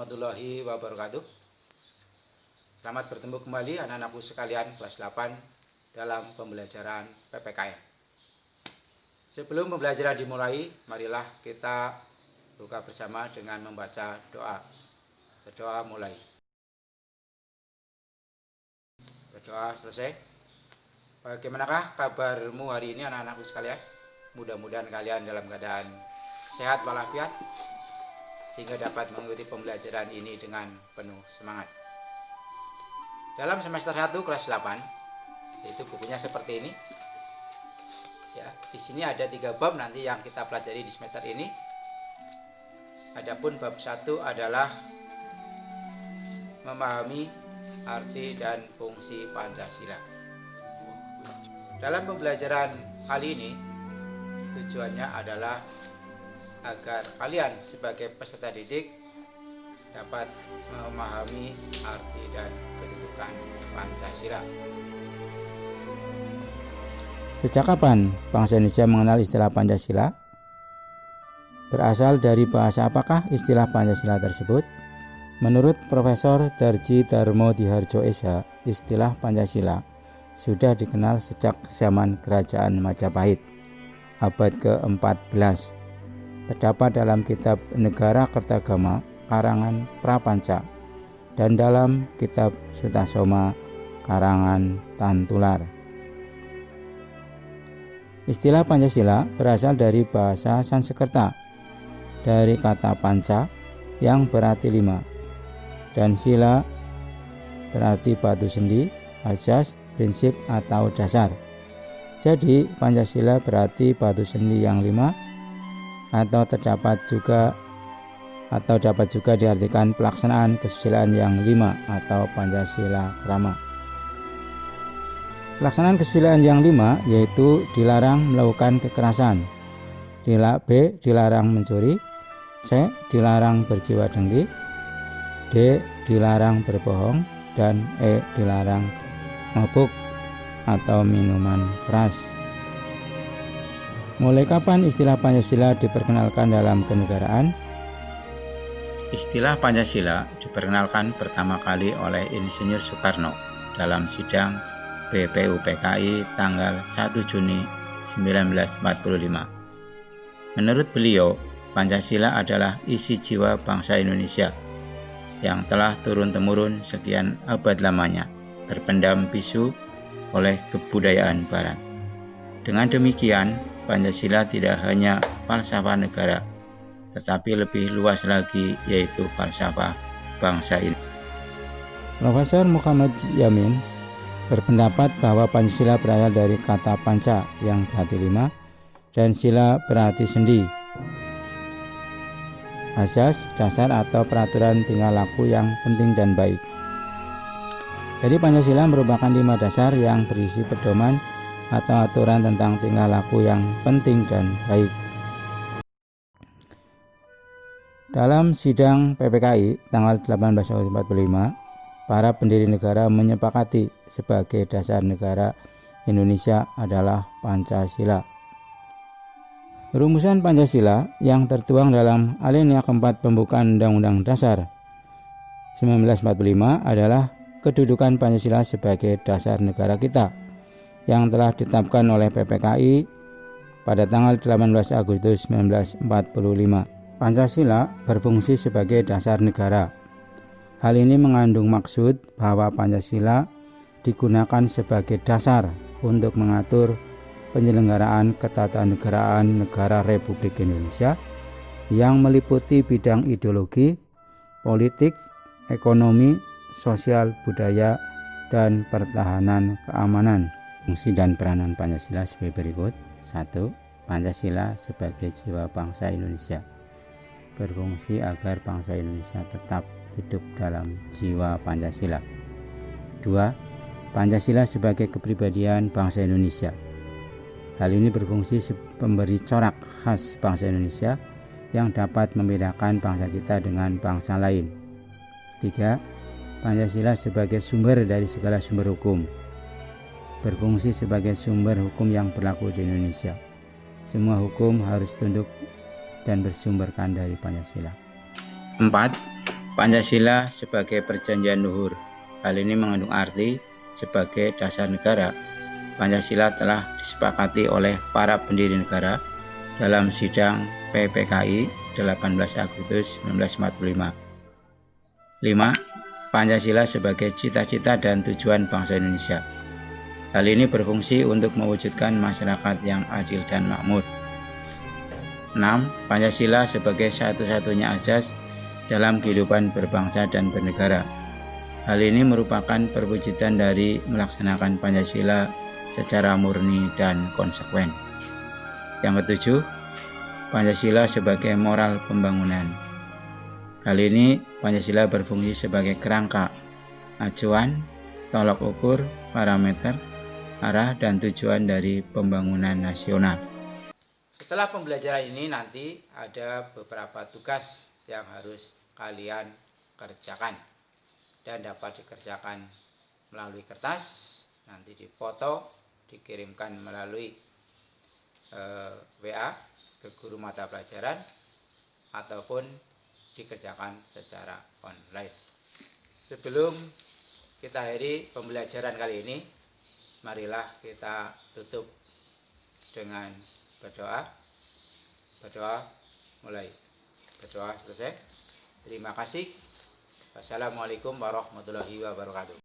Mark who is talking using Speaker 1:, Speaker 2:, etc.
Speaker 1: warahmatullahi wabarakatuh. Selamat bertemu kembali anak-anakku sekalian kelas 8 dalam pembelajaran PPKN. Sebelum pembelajaran dimulai, marilah kita buka bersama dengan membaca doa. Berdoa mulai. Berdoa selesai. Bagaimanakah kabarmu hari ini anak-anakku sekalian? Mudah-mudahan kalian dalam keadaan sehat walafiat sehingga dapat mengikuti pembelajaran ini dengan penuh semangat. Dalam semester 1 kelas 8, itu bukunya seperti ini. Ya, di sini ada 3 bab nanti yang kita pelajari di semester ini. Adapun bab 1 adalah memahami arti dan fungsi Pancasila. Dalam pembelajaran kali ini, tujuannya adalah agar kalian sebagai peserta didik dapat memahami arti dan kedudukan Pancasila.
Speaker 2: Sejak kapan bangsa Indonesia mengenal istilah Pancasila? Berasal dari bahasa apakah istilah Pancasila tersebut? Menurut Profesor Darji Darmo Diharjo SH, istilah Pancasila sudah dikenal sejak zaman Kerajaan Majapahit, abad ke-14. Terdapat dalam kitab Negara Kertagama karangan Prapanca dan dalam kitab Sutasoma karangan Tantular. Istilah Pancasila berasal dari bahasa Sanskerta, dari kata panca yang berarti 5 dan sila berarti batu sendi, asas, prinsip atau dasar. Jadi Pancasila berarti batu sendi yang 5 atau dapat juga diartikan pelaksanaan kesusilaan yang 5 atau Pancasila Krama. Pelaksanaan kesusilaan yang 5 yaitu dilarang melakukan kekerasan, B. Dilarang mencuri, C. Dilarang berjiwa dengki, D. Dilarang berbohong, dan E. Dilarang mabuk atau minuman keras. Mulai kapan istilah Pancasila diperkenalkan dalam kenegaraan?
Speaker 1: Istilah Pancasila diperkenalkan pertama kali oleh Insinyur Soekarno dalam sidang BPUPKI tanggal 1 Juni 1945. Menurut beliau, Pancasila adalah isi jiwa bangsa Indonesia yang telah turun-temurun sekian abad lamanya, terpendam bisu oleh kebudayaan Barat. Dengan demikian, Pancasila tidak hanya falsafah negara, tetapi lebih luas lagi, yaitu falsafah bangsa ini.
Speaker 2: Profesor Muhammad Yamin berpendapat bahwa Pancasila berasal dari kata panca yang berarti 5 dan sila berarti sendi, asas, dasar atau peraturan tingkah laku yang penting dan baik. Jadi Pancasila merupakan 5 dasar yang berisi pedoman atau aturan tentang tingkah laku yang penting dan baik. Dalam sidang PPKI tanggal 18 Agustus 1945, para pendiri negara menyepakati sebagai dasar negara Indonesia adalah Pancasila. Rumusan Pancasila yang tertuang dalam alinea keempat pembukaan Undang-Undang Dasar 1945 adalah kedudukan Pancasila sebagai dasar negara kita yang telah ditetapkan oleh PPKI pada tanggal 18 Agustus 1945. Pancasila berfungsi sebagai dasar negara. Hal ini mengandung maksud bahwa Pancasila digunakan sebagai dasar untuk mengatur penyelenggaraan ketatanegaraan negara Republik Indonesia yang meliputi bidang ideologi, politik, ekonomi, sosial, budaya, dan pertahanan keamanan. Fungsi dan peranan Pancasila sebagai berikut. 1. Pancasila sebagai jiwa bangsa Indonesia berfungsi agar bangsa Indonesia tetap hidup dalam jiwa Pancasila. 2. Pancasila sebagai kepribadian bangsa Indonesia. Hal ini berfungsi memberi corak khas bangsa Indonesia yang dapat membedakan bangsa kita dengan bangsa lain. 3. Pancasila sebagai sumber dari segala sumber hukum. Berfungsi sebagai sumber hukum yang berlaku di Indonesia. Semua hukum harus tunduk dan bersumberkan dari Pancasila.
Speaker 1: 4. Pancasila sebagai perjanjian luhur. Hal ini mengandung arti sebagai dasar negara. Pancasila telah disepakati oleh para pendiri negara dalam sidang PPKI 18 Agustus 1945. 5. Pancasila sebagai cita-cita dan tujuan bangsa Indonesia. Hal ini berfungsi untuk mewujudkan masyarakat yang adil dan makmur. 6. Pancasila sebagai satu-satunya asas dalam kehidupan berbangsa dan bernegara. Hal ini merupakan perwujudan dari melaksanakan Pancasila secara murni dan konsekuen. Yang ketujuh, Pancasila sebagai moral pembangunan. Hal ini Pancasila berfungsi sebagai kerangka, acuan, tolok ukur, parameter, arah dan tujuan dari pembangunan nasional. Setelah pembelajaran ini nanti ada beberapa tugas yang harus kalian kerjakan dan dapat dikerjakan melalui kertas, nanti dipoto, dikirimkan melalui WA ke guru mata pelajaran ataupun dikerjakan secara online. Sebelum kita akhiri pembelajaran kali ini, marilah kita tutup dengan berdoa. Berdoa mulai. Berdoa selesai. Terima kasih. Wassalamualaikum warahmatullahi wabarakatuh.